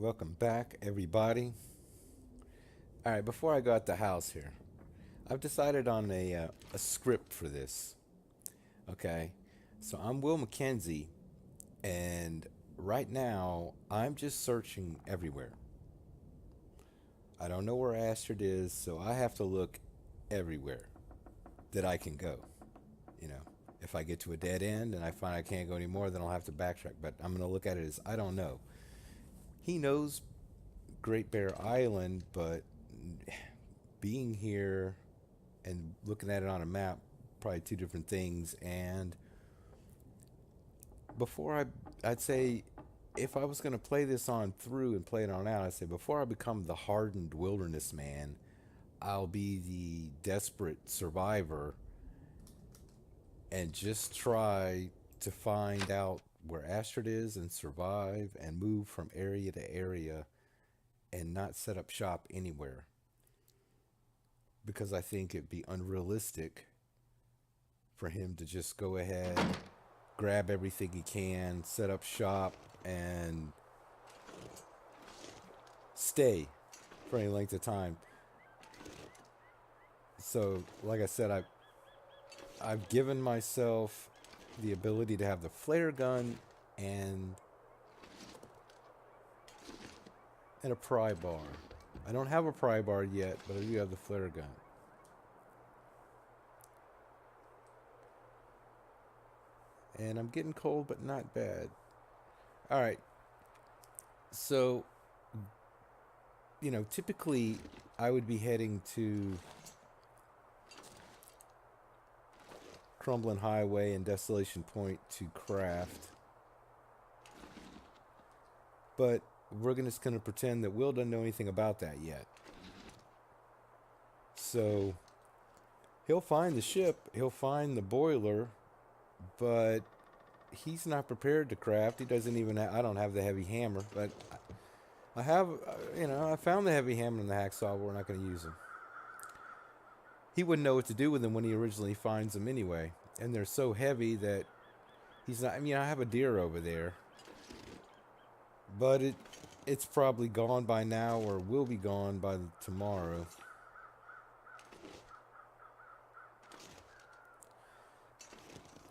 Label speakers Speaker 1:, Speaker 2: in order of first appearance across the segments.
Speaker 1: welcome back, everybody. All right, before I go out the house here, I've decided on a script for this. Okay, so I'm Will McKenzie, and right now I'm just searching everywhere. I don't know where Astrid is, so I have to look everywhere that I can go. You know, if I get to a dead end and I find I can't go anymore, then I'll have to backtrack. But I'm going to look at it as I don't know. He knows Great Bear Island, but being here and looking at it on a map, probably two different things. And before I'd say if I was going to play this on through and play it on out, I'd say before I become the hardened wilderness man, I'll be the desperate survivor and just try to find out where Astrid is and survive and move from area to area and not set up shop anywhere because I think it'd be unrealistic for him to just go ahead, grab everything he can, set up shop, and stay for any length of time. So, like I said, I've given myself the ability to have the flare gun and and a pry bar. I don't have a pry bar yet, but I do have the flare gun. And I'm getting cold, but not bad. All right. So, typically I would be heading to Crumbling Highway and Desolation Point to craft. But we're just going to pretend that Will doesn't know anything about that yet. So he'll find the ship, he'll find the boiler, but he's not prepared to craft. He doesn't even I don't have the heavy hammer, but I have, I found the heavy hammer and the hacksaw, but we're not going to use them. He wouldn't know what to do with them when he originally finds them anyway. And they're so heavy that he's not, I have a deer over there, but it's probably gone by now or will be gone by tomorrow.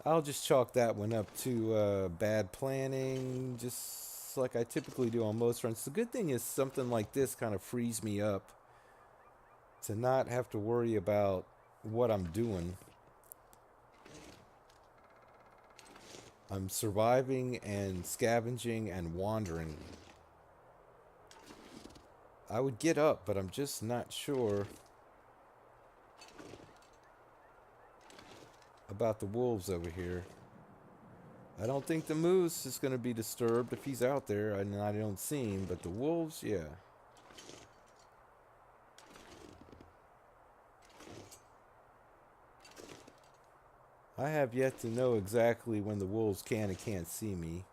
Speaker 1: I'll just chalk that one up to bad planning, just like I typically do on most runs. The good thing is something like this kind of frees me up to not have to worry about what I'm doing. I'm surviving and scavenging and wandering. I would get up, but I'm just not sure about the wolves over here. I don't think the moose is going to be disturbed if he's out there, and I don't see him, but the wolves, yeah. I have yet to know exactly when the wolves can and can't see me.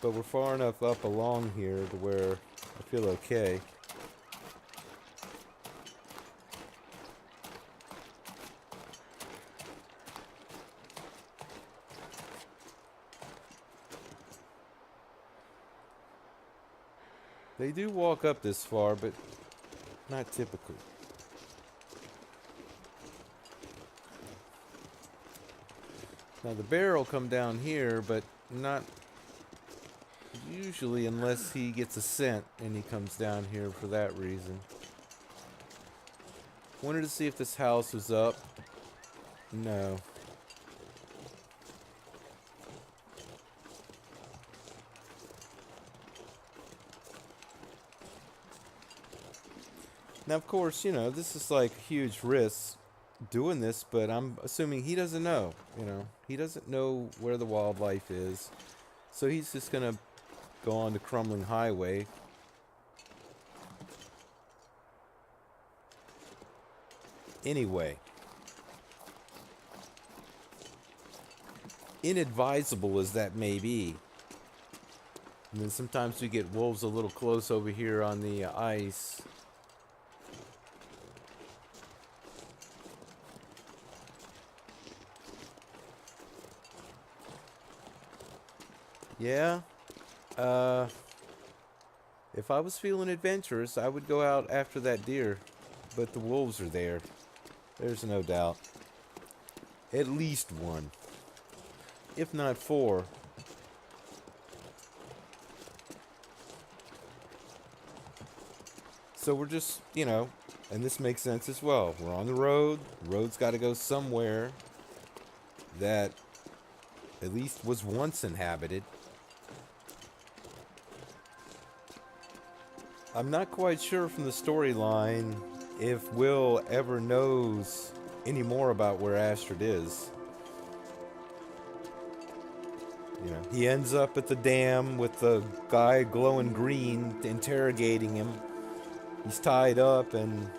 Speaker 1: But we're far enough up along here to where I feel okay. They do walk up this far, but not typically. Now the bear will come down here, but not usually unless he gets a scent and he comes down here for that reason. Wanted to see if this house was up. No. Now, of course, this is like huge risk doing this, but I'm assuming he doesn't know. He doesn't know where the wildlife is. So he's just going to go on the Crumbling Highway. Anyway, inadvisable as that may be. And then sometimes we get wolves a little close over here on the ice. Yeah. Uh, if I was feeling adventurous, I would go out after that deer. But the wolves are there. There's no doubt. At least one. If not four. So we're just, and this makes sense as well. We're on the road. The road's got to go somewhere that at least was once inhabited. I'm not quite sure from the storyline if Will ever knows any more about where Astrid is. He ends up at the dam with the guy glowing green interrogating him. He's tied up, and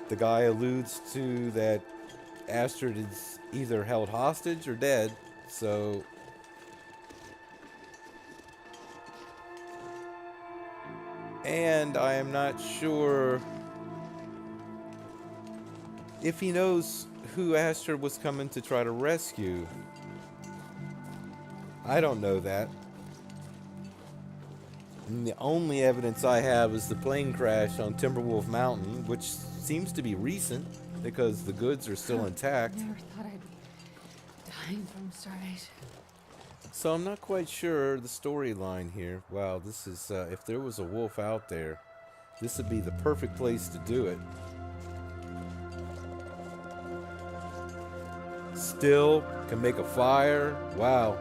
Speaker 1: the guy alludes to that Astrid is either held hostage or dead. So and I am not sure if he knows who Astrid was coming to try to rescue. I don't know that. And the only evidence I have is the plane crash on Timberwolf Mountain, which seems to be recent because the goods are still intact.
Speaker 2: I never thought I'd be dying from starvation.
Speaker 1: So I'm not quite sure the storyline here. Wow, this is, if there was a wolf out there, this would be the perfect place to do it. Still can make a fire. Wow.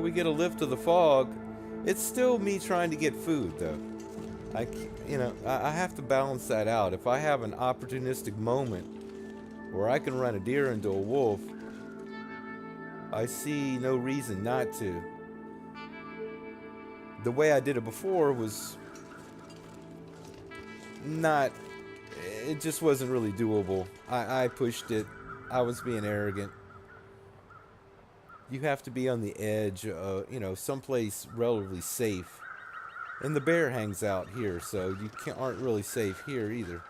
Speaker 1: We get a lift of the fog. It's still me trying to get food, though. I have to balance that out. If I have an opportunistic moment where I can run a deer into a wolf, I see no reason not to. The way I did it before was not... It just wasn't really doable. I pushed it. I was being arrogant. You have to be on the edge, someplace relatively safe. And the bear hangs out here, so you aren't really safe here either.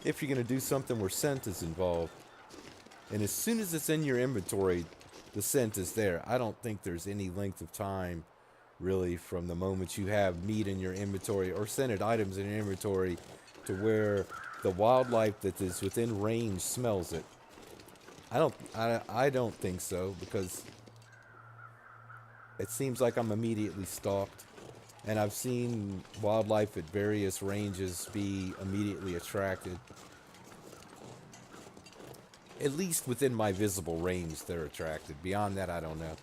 Speaker 1: If you're going to do something where scent is involved. And as soon as it's in your inventory, the scent is there. I don't think there's any length of time, really, from the moment you have meat in your inventory or scented items in your inventory to where the wildlife that is within range smells it. I don't think so, because it seems like I'm immediately stalked, and I've seen wildlife at various ranges be immediately attracted. At least within my visible range, they're attracted. Beyond that, I don't know.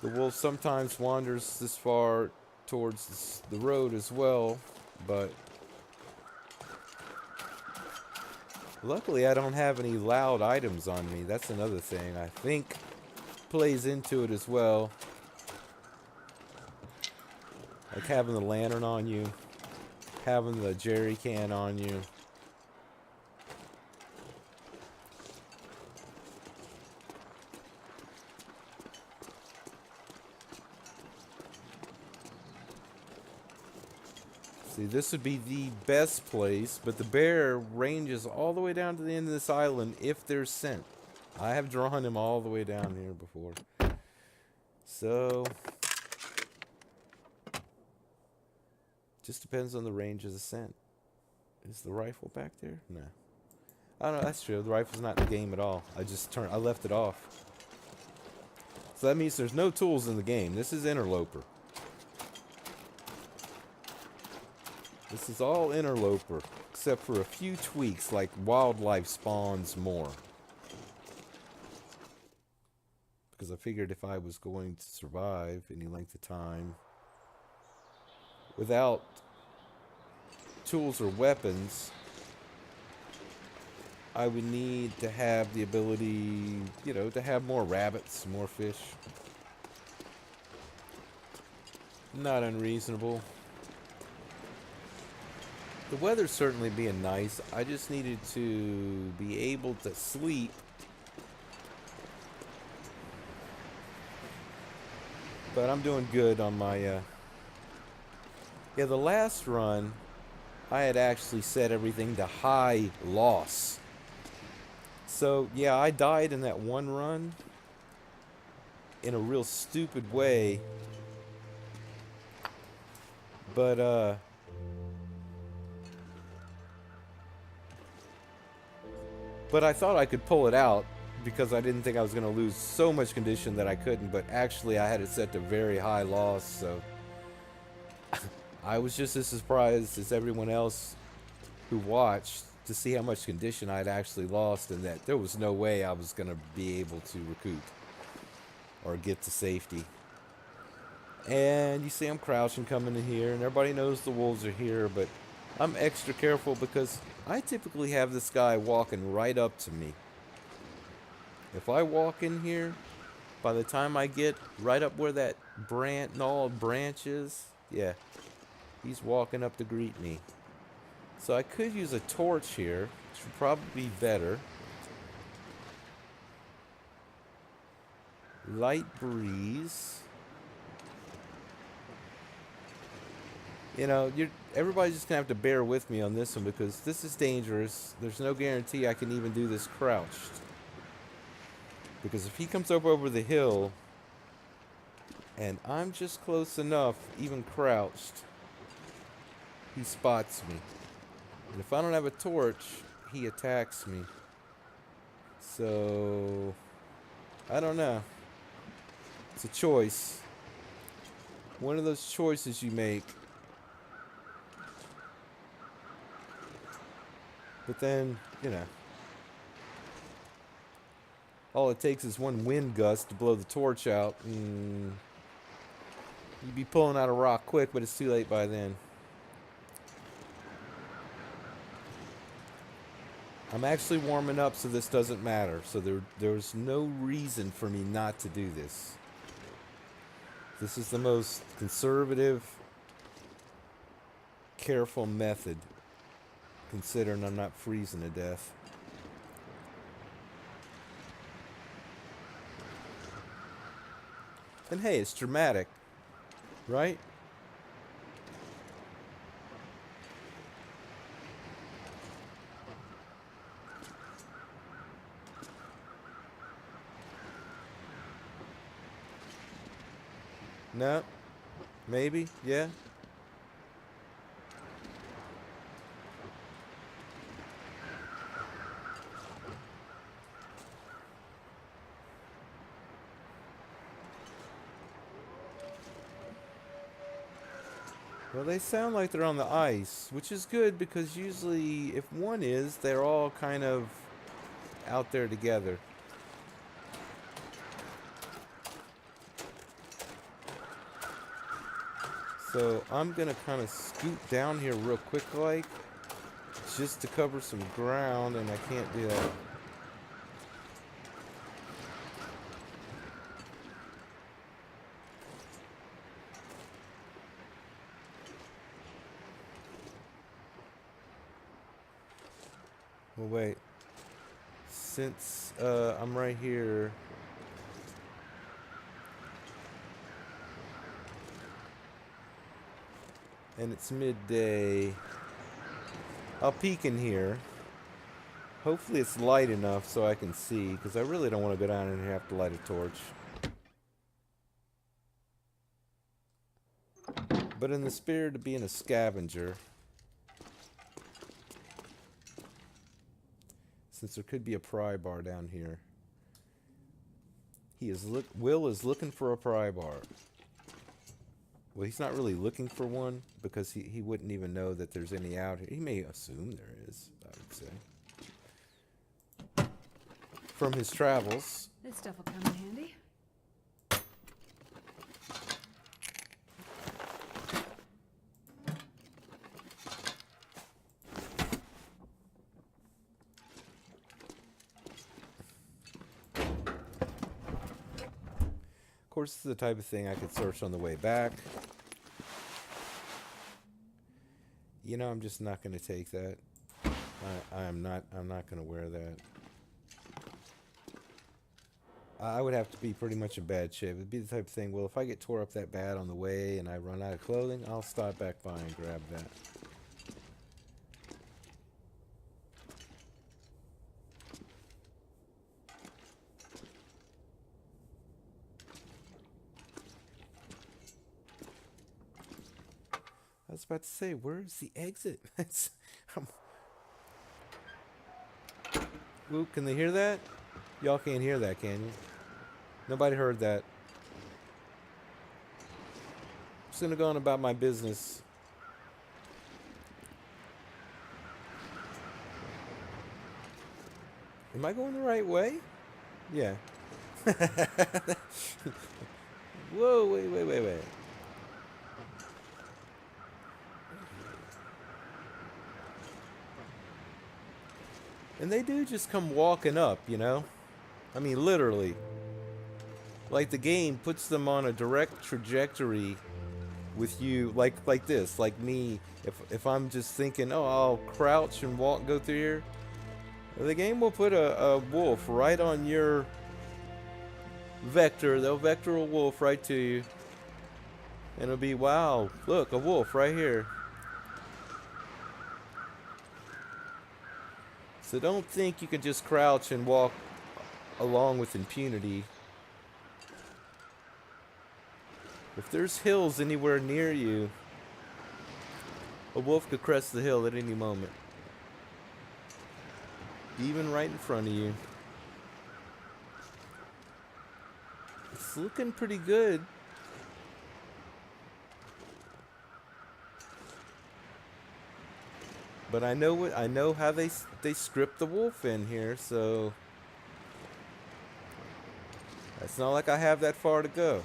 Speaker 1: The wolf sometimes wanders this far towards the road as well, but luckily, I don't have any loud items on me. That's another thing I think plays into it as well. Like having the lantern on you, having the jerry can on you. See, this would be the best place, but the bear ranges all the way down to the end of this island if there's scent. I have drawn him all the way down here before. So, just depends on the range of the scent. Is the rifle back there? No. I don't know, that's true. The rifle's not in the game at all. I left it off. So that means there's no tools in the game. This is Interloper. This is all Interloper, except for a few tweaks like wildlife spawns more. Because I figured if I was going to survive any length of time without tools or weapons, I would need to have the ability, to have more rabbits, more fish. Not unreasonable. The weather's certainly being nice. I just needed to be able to sleep But I'm doing good on my, yeah, the last run, I had actually set everything to high loss. So, yeah, I died in that one run in a real stupid way. But I thought I could pull it out because I didn't think I was going to lose so much condition that I couldn't. But actually, I had it set to very high loss, so I was just as surprised as everyone else who watched to see how much condition I'd actually lost and that there was no way I was going to be able to recoup or get to safety. And you see I'm crouching coming in here, and everybody knows the wolves are here, but I'm extra careful because I typically have this guy walking right up to me. If I walk in here, by the time I get right up where that gnarled branch is, yeah, he's walking up to greet me. So I could use a torch here, which would probably be better. Light breeze. You know, everybody's just gonna have to bear with me on this one because this is dangerous. There's no guarantee I can even do this crouched. Because if he comes up over the hill and I'm just close enough, even crouched, he spots me. And if I don't have a torch, he attacks me. So, I don't know. It's a choice. One of those choices you make. But then, you know, all it takes is one wind gust to blow the torch out, and you'd be pulling out a rock quick, but it's too late by then. I'm actually warming up, so this doesn't matter. So there's no reason for me not to do this. This is the most conservative, careful method, considering I'm not freezing to death. And hey, it's dramatic, right? No? Maybe? Yeah? Well, they sound like they're on the ice, which is good because usually if one is, they're all kind of out there together. So I'm going to kind of scoot down here real quick like, just to cover some ground, and I can't do that. Well, wait. Since I'm right here, and it's midday, I'll peek in here. Hopefully it's light enough so I can see, because I really don't want to go down in here and have to light a torch. But in the spirit of being a scavenger, since there could be a prybar down here, Will is looking for a prybar. Well, he's not really looking for one because he wouldn't even know that there's any out here. He may assume there is, I would say, from his travels.
Speaker 2: This stuff will come in handy.
Speaker 1: Of course, this is the type of thing I could search on the way back. You know, I'm just not going to take that. I'm not going to wear that. I would have to be pretty much in bad shape. It'd be the type of thing, well, if I get tore up that bad on the way and I run out of clothing, I'll stop back by and grab that. I was about to say, where's the exit? I'm, ooh, can they hear that? Y'all can't hear that, can you? Nobody heard that. Just gonna go on about my business. Am I going the right way? Yeah. Whoa, wait. And they do just come walking up, you know? I mean, literally. Like the game puts them on a direct trajectory with you, like this, like me. If I'm just thinking, oh, I'll crouch and walk, go through here, the game will put a wolf right on your vector. They'll vector a wolf right to you, and it'll be, wow, look, a wolf right here. So don't think you can just crouch and walk along with impunity. If there's hills anywhere near you, a wolf could crest the hill at any moment. Even right in front of you. It's looking pretty good. But I know how they script the wolf in here, so it's not like I have that far to go.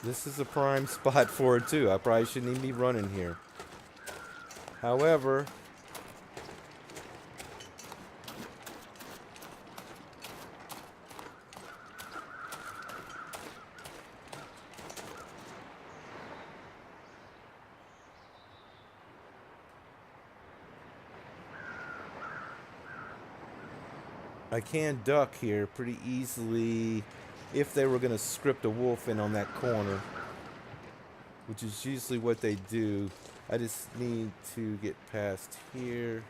Speaker 1: This is a prime spot for it too. I probably shouldn't even be running here. However, I can duck here pretty easily if they were going to script a wolf in on that corner, which is usually what they do. I just need to get past here.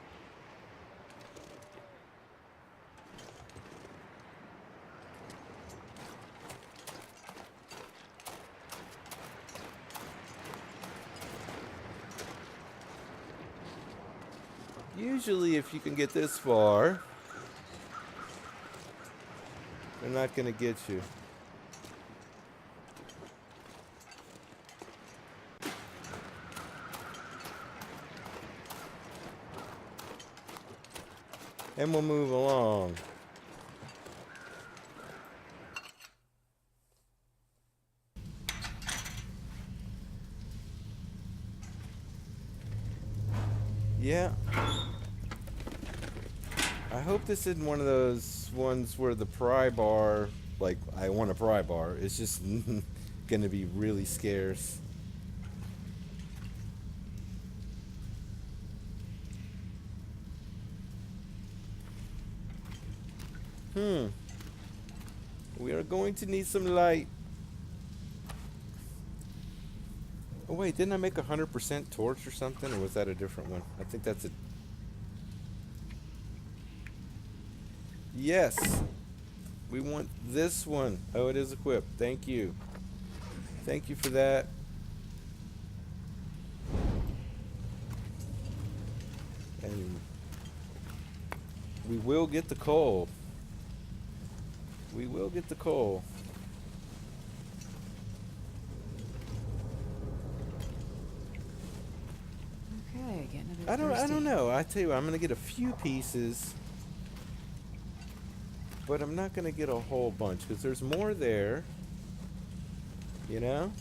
Speaker 1: Usually if you can get this far, they're not going to get you. And we'll move along. Yeah. I hope this isn't one of those ones where the prybar, like, I want a prybar, it's just gonna be really scarce. We are going to need some light. Oh wait, didn't I make 100% torch or something, or was that a different one? I think that's a... Yes! We want this one. Oh, it is equipped. Thank you. Thank you for that. And we will get the coal. We will get the coal.
Speaker 2: Okay, getting a bit
Speaker 1: I
Speaker 2: thirsty.
Speaker 1: don't know. I tell you what, I'm gonna get a few pieces, but I'm not gonna get a whole bunch because there's more there. You know?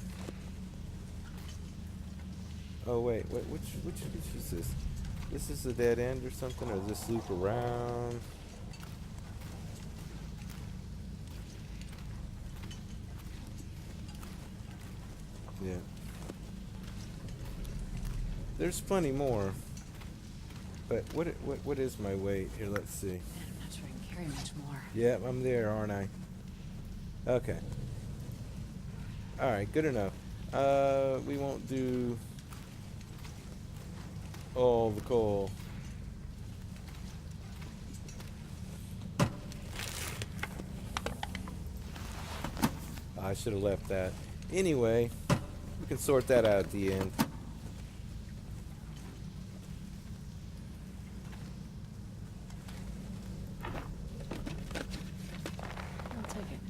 Speaker 1: Oh wait, which is this? This is a dead end or something, or does this loop around? Yeah. There's plenty more. But what is my weight? Here, let's see.
Speaker 2: Man, I'm not sure I can carry much more.
Speaker 1: Yeah, I'm there, aren't I? Okay. Alright, good enough. We won't do all the coal. I should have left that. Anyway, we can sort that out at the end.
Speaker 2: I'll take it.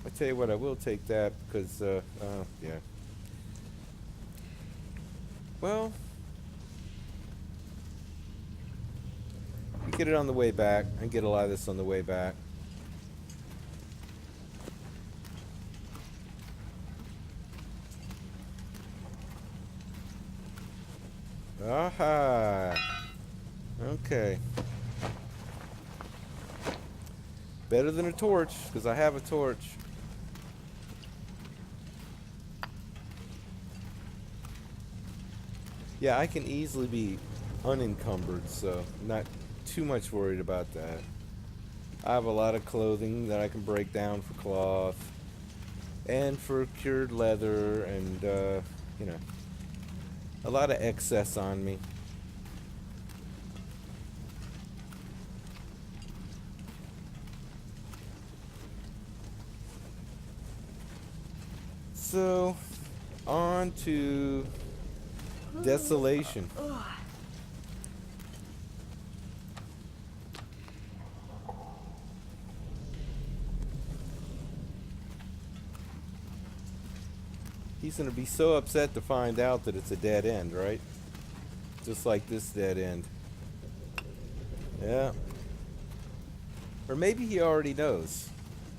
Speaker 1: I tell you what, I will take that because, yeah. Well, we get it on the way back. I can get a lot of this on the way back. Aha! Okay. Better than a torch, because I have a torch. Yeah, I can easily be unencumbered, so not too much worried about that. I have a lot of clothing that I can break down for cloth and for cured leather and, you know, a lot of excess on me. So, on to desolation. He's gonna be so upset to find out that it's a dead end, right? Just like this dead end. Yeah. Or maybe he already knows.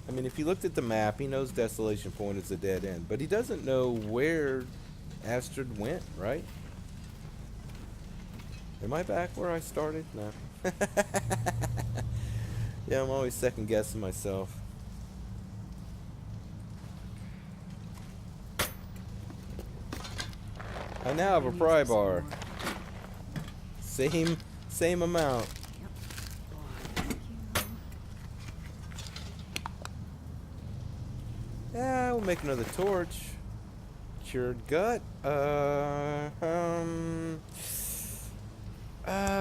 Speaker 1: I mean, if he looked at the map, he knows Desolation Point is a dead end. But he doesn't know where Astrid went, right? Am I back where I started? No. Yeah, I'm always second guessing myself. I now have a prybar. Same amount.
Speaker 2: Yep. Oh, thank you.
Speaker 1: Yeah, we'll make another torch. Cured gut.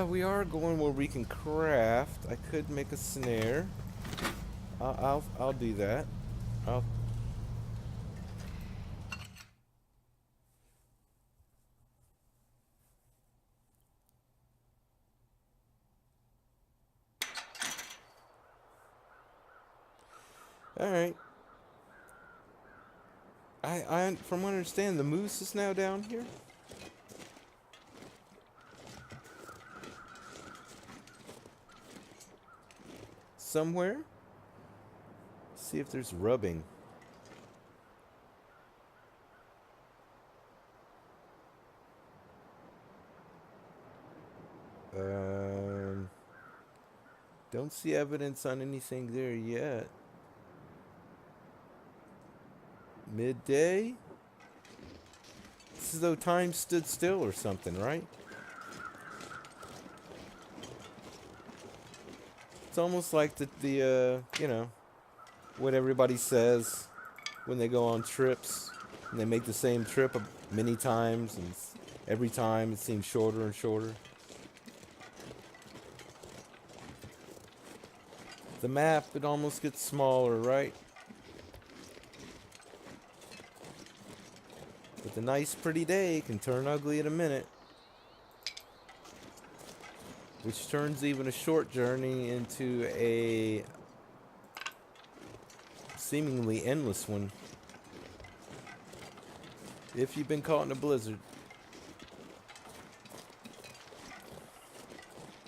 Speaker 1: We are going where we can craft. I could make a snare. I'll do that. I'll. All right. From what I understand, the moose is now down here. Somewhere. See if there's rubbing. Don't see evidence on anything there yet. Midday? It's as though time stood still or something, right? It's almost like the you know, what everybody says when they go on trips and they make the same trip many times and every time it seems shorter and shorter. The map, it almost gets smaller, right? But the nice pretty day can turn ugly in a minute. Which turns even a short journey into a seemingly endless one. If you've been caught in a blizzard.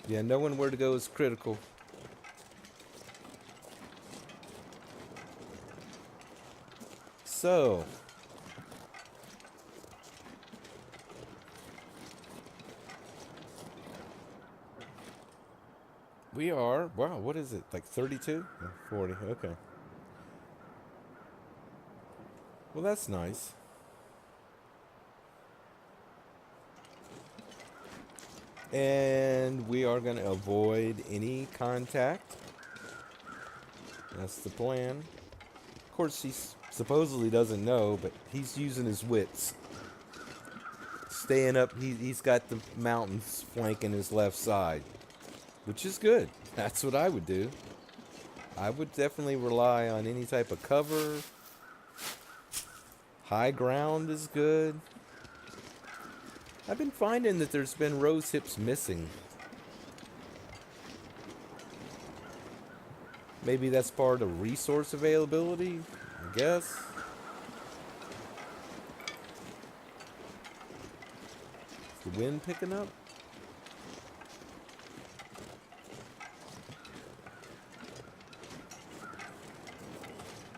Speaker 1: Yeah, knowing where to go is critical. So, we are, wow, what is it? Like 32? 40, okay. Well, that's nice. And we are going to avoid any contact. That's the plan. Of course, he supposedly doesn't know, but he's using his wits. Staying up, he's got the mountains flanking his left side, which is good. That's what I would do. I would definitely rely on any type of cover. High ground is good. I've been finding that there's been rose hips missing. Maybe that's part of resource availability, I guess. Is the wind picking up?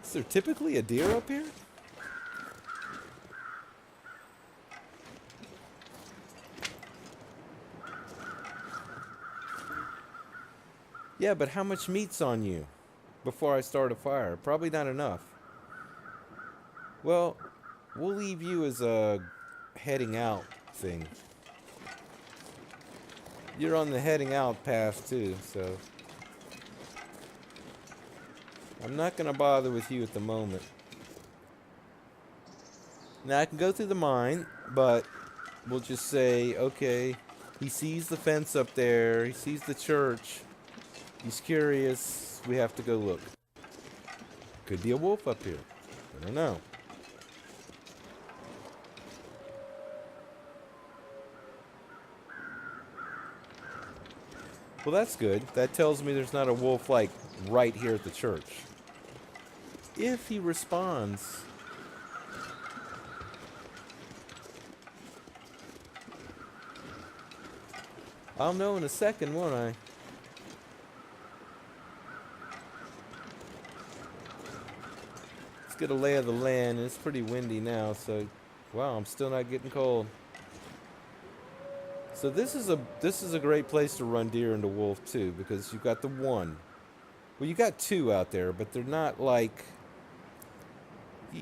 Speaker 1: Is there typically a deer up here? Yeah, but how much meat's on you before I start a fire? Probably not enough. Well, we'll leave you as a heading out thing. You're on the heading out path too, so I'm not going to bother with you at the moment. Now, I can go through the mine, but we'll just say, okay, he sees the fence up there, he sees the church, he's curious, we have to go look. Could be a wolf up here. I don't know. Well, that's good. That tells me there's not a wolf, like, right here at the church. If he responds. I'll know in a second, won't I? Let's get a lay of the land. It's pretty windy now, so... Wow, I'm still not getting cold. So this is a great place to run deer into wolf too, because you've got the one. Well, you got two out there, but they're not like...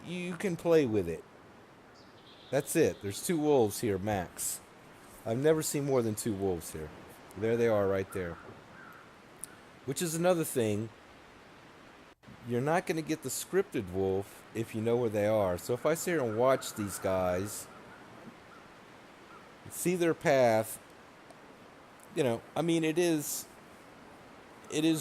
Speaker 1: You can play with it. That's it. There's 2 wolves here, max. I've never seen more than 2 wolves here. There they are right there. Which is another thing. You're not going to get the scripted wolf if you know where they are. So if I sit here and watch these guys, see their path, you know, I mean, it is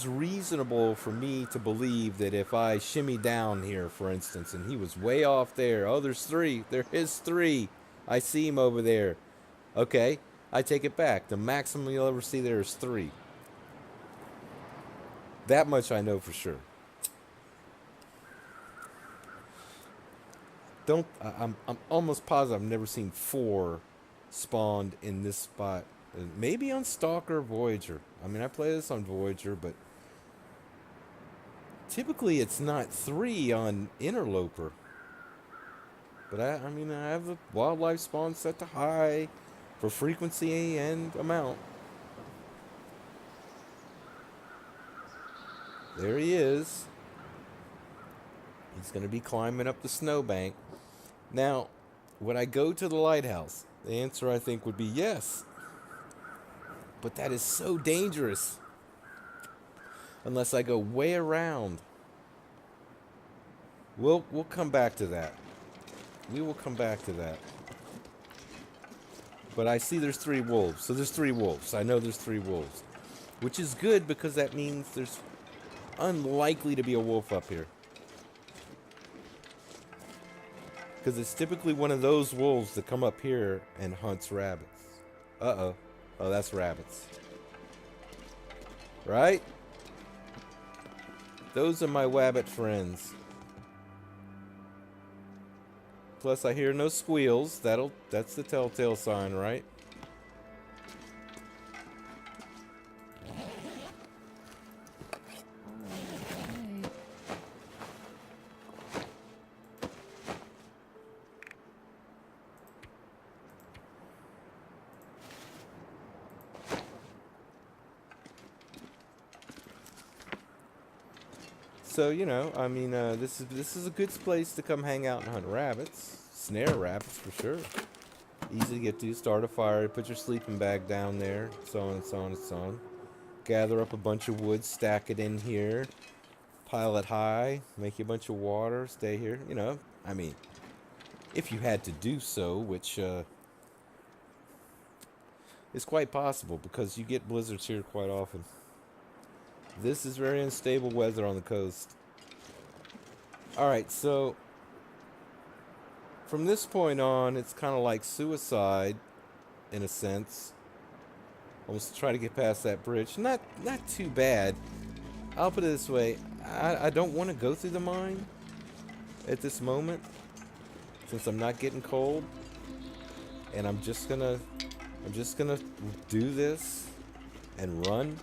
Speaker 1: reasonable for me to believe that if I shimmy down here, for instance, and he was way off there, oh, there's 3, there is 3, I see him over there. Okay, I take it back. The maximum you'll ever see there is 3. That much I know for sure. I'm almost positive I've never seen 4 spawned in this spot. Maybe on Stalker or Voyager. I mean, I play this on Voyager, but typically it's not 3 on Interloper. But I mean, I have the wildlife spawn set to high for frequency and amount. There he is. He's going to be climbing up the snowbank. Now, would I go to the lighthouse? The answer, I think, would be yes. But that is so dangerous. Unless I go way around. We'll come back to that. We will come back to that. But I see there's 3 wolves. So there's 3 wolves. I know there's 3 wolves. Which is good because that means there's unlikely to be a wolf up here. Because it's typically one of those wolves that come up here and hunts rabbits. Uh-oh. Oh, that's rabbits. Right? Those are my wabbit friends. Plus, I hear no squeals. That's the telltale sign, right? So you know, I mean, this is a good place to come hang out and hunt rabbits, snare rabbits for sure. Easy to get to. Start a fire, put your sleeping bag down there, so on and so on and so on. Gather up a bunch of wood, stack it in here, pile it high, make you a bunch of water, stay here. You know, I mean, if you had to do so, which is quite possible because you get blizzards here quite often. This is very unstable weather on the coast. Alright, so from this point on, it's kind of like suicide, in a sense. Almost try to get past that bridge. Not too bad. I'll put it this way. I don't want to go through the mine at this moment, since I'm not getting cold. And I'm just gonna do this and run.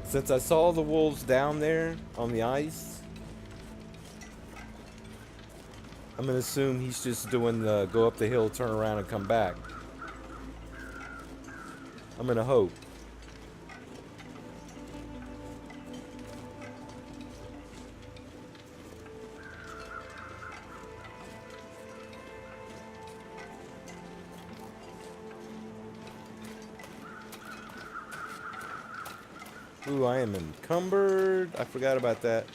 Speaker 1: Since I saw the wolves down there on the ice, I'm gonna assume he's just doing the go up the hill, turn around, and come back. I'm gonna hope. Ooh, I am encumbered. I forgot about that.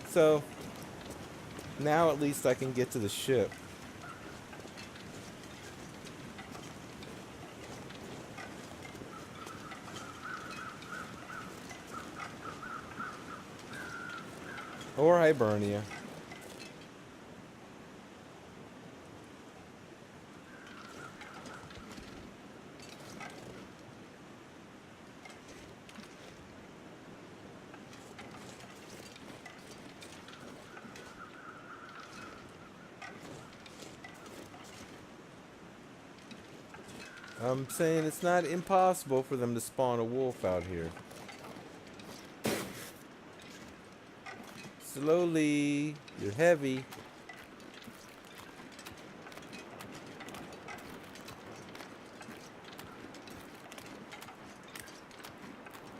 Speaker 1: So, now at least I can get to the ship. Or Hibernia. I'm saying it's not impossible for them to spawn a wolf out here. Slowly. You're heavy.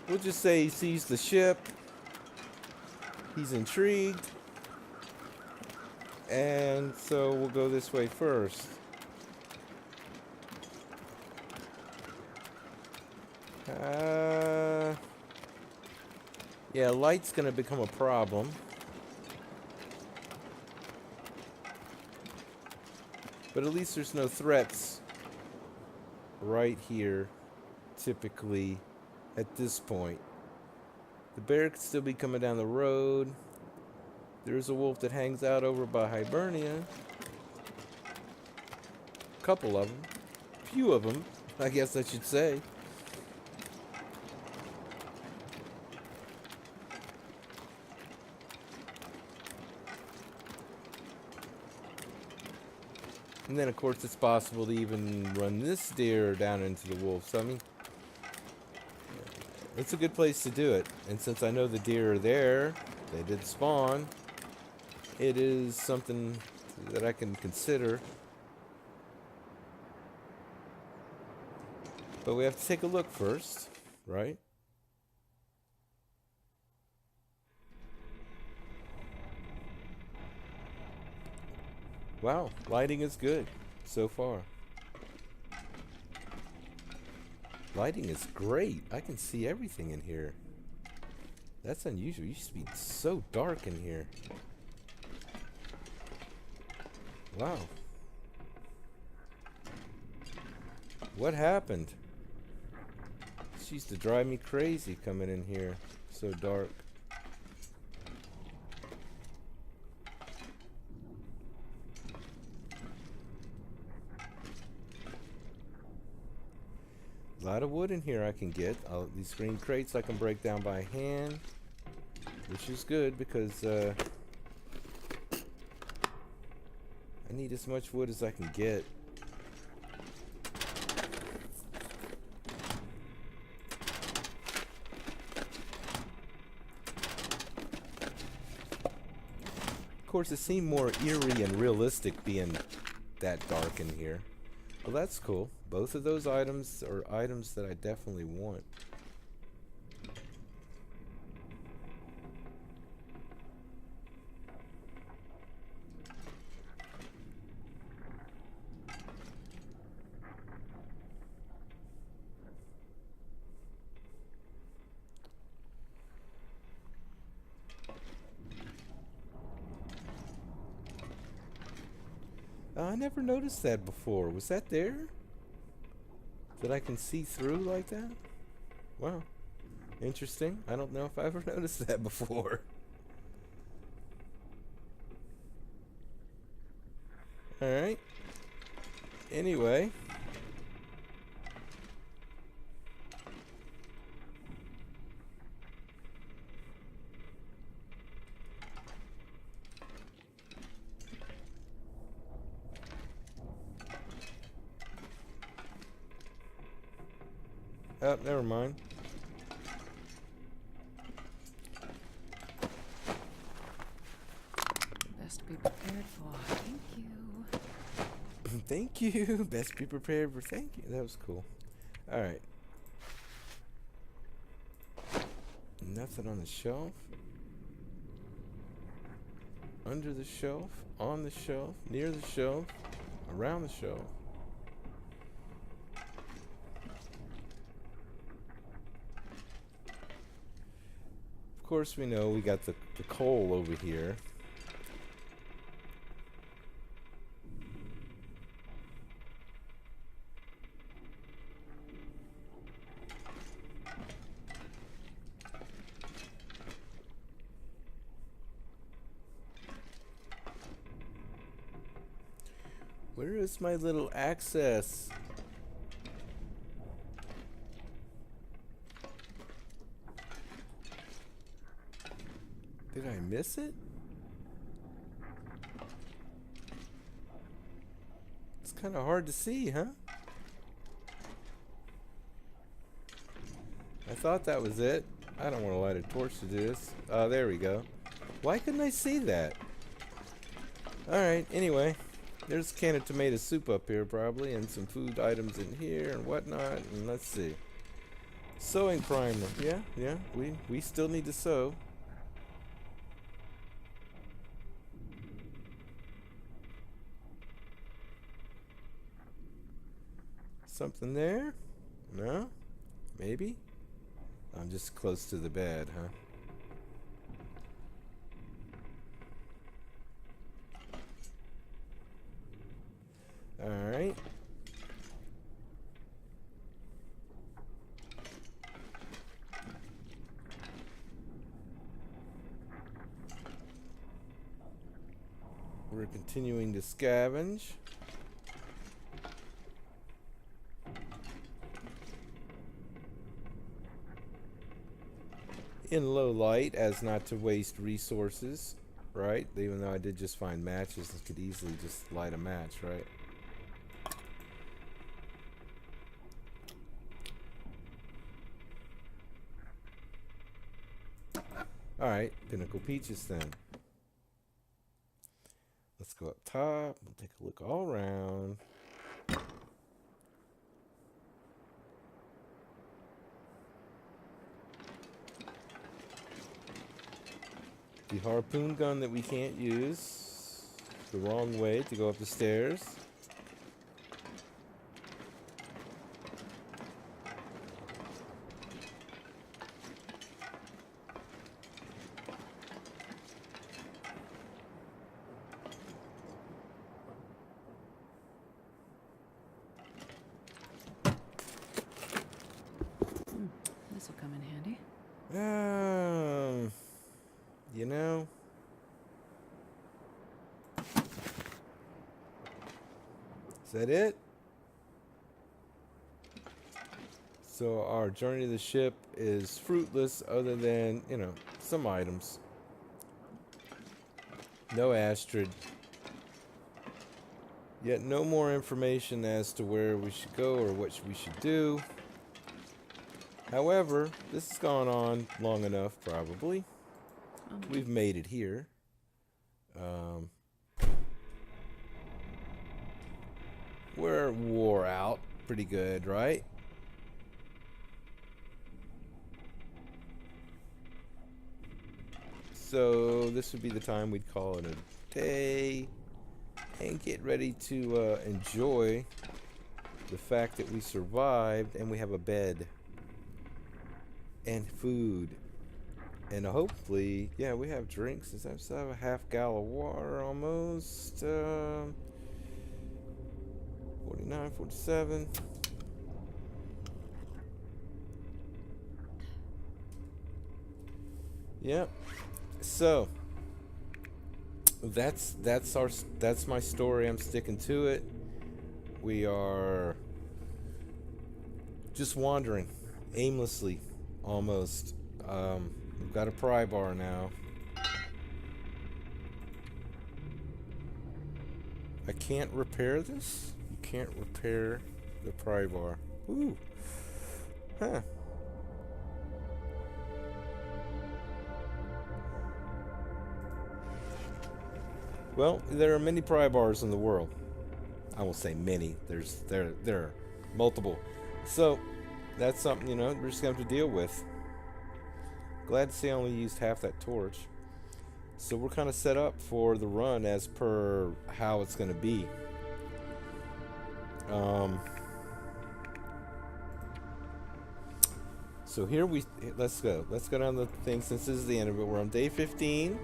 Speaker 1: We'll just say he sees the ship. He's intrigued. And so we'll go this way first. Yeah, light's gonna become a problem. But at least there's no threats right here, typically, at this point. The bear could still be coming down the road. There's a wolf that hangs out over by Hibernia. A couple of them. Few of them, I guess I should say. And then, of course, it's possible to even run this deer down into the wolf. So, I mean, it's a good place to do it. And since I know the deer are there, they did spawn, it is something that I can consider. But we have to take a look first, right? Wow, lighting is good so far. Lighting is great. I can see everything in here. That's unusual. It used to be so dark in here. Wow. What happened? This used to drive me crazy coming in here so dark. A lot of wood in here I can get. These green crates I can break down by hand, which is good because I need as much wood as I can get. Of course, it seemed more eerie and realistic being that dark in here. Well, that's cool. Both of those items are items that I definitely want. I never noticed that before. Was that there? That I can see through like that? Wow. Interesting. I don't know if I ever noticed that before. Alright. Anyway. Oh, never mind.
Speaker 2: Best be prepared for. Thank you.
Speaker 1: Thank you. Best be prepared for thank you. That was cool. Alright. Nothing on the shelf. Under the shelf. On the shelf. Near the shelf. Around the shelf. Of course, we know we got the coal over here. Where is my little access? Did I miss it? It's kind of hard to see, huh? I thought that was it. I don't want to light a torch to do this. Oh, there we go. Why couldn't I see that? Alright, anyway. There's a can of tomato soup up here probably, and some food items in here and whatnot, and let's see. Sewing primer. Yeah, we still need to sew. Something there? No? Maybe? I'm just close to the bed, huh? Alright. We're continuing to scavenge. In low light, as not to waste resources, right? Even though I did just find matches, I could easily just light a match, right? Alright, Pinnacle Peaches then. Let's go up top. We'll take a look all around. The harpoon gun that we can't use. The wrong way to go up the stairs.
Speaker 2: This will come in handy.
Speaker 1: You know. Is that it? So our journey to the ship is fruitless other than, you know, some items. No Astrid. Yet no more information as to where we should go or what we should do. However, this has gone on long enough, probably. We've made it here. We're wore out pretty good, right? So this would be the time we'd call it a day and get ready to enjoy the fact that we survived and we have a bed and food. And hopefully, yeah, we have drinks. I still have a half gallon of water almost. 49, 47. Yep. So that's my story. I'm sticking to it. We are just wandering aimlessly, almost. We've got a prybar now. I can't repair this? You can't repair the prybar. Ooh. Huh. Well, there are many prybars in the world. I won't say many. There are multiple. So that's something, you know, we're just gonna have to deal with. Glad to see I only used half that torch. So we're kind of set up for the run as per how it's gonna be. So here let's go down the thing. Since this is the end of it, we're on day 15.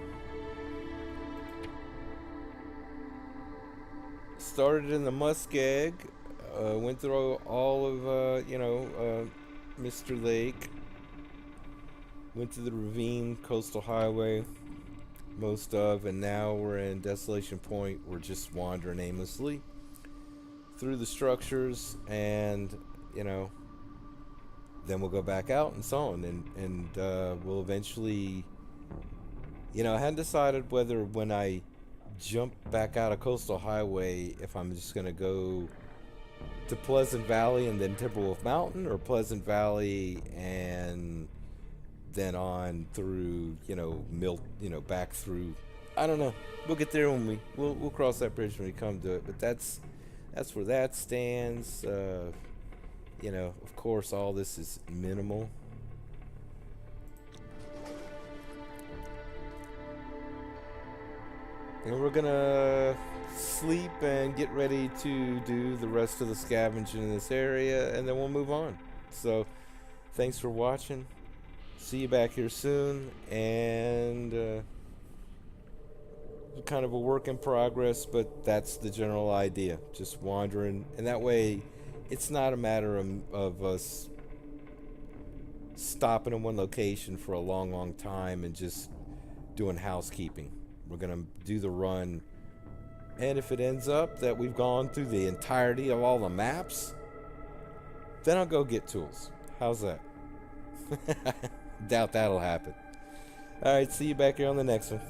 Speaker 1: Started in the muskeg, went through all of Mr. Lake, went to the ravine, coastal highway, most of, and now we're in Desolation Point. We're just wandering aimlessly through the structures, and then we'll go back out and so on, and we'll eventually, I hadn't decided whether when I jump back out of Coastal Highway if I'm just gonna go to Pleasant Valley and then Timberwolf Mountain, or Pleasant Valley and then on through back through. I don't know. We'll get there when we'll cross that bridge when we come to it. But that's where that stands. Of course, all this is minimal. And we're gonna sleep and get ready to do the rest of the scavenging in this area, and then we'll move on. So, thanks for watching. See you back here soon, and kind of a work in progress, but that's the general idea. Just wandering, and that way, it's not a matter of us stopping in one location for a long, long time and just doing housekeeping. We're gonna do the run, and if it ends up that we've gone through the entirety of all the maps, then I'll go get tools. How's that? Doubt that'll happen. Alright, see you back here on the next one.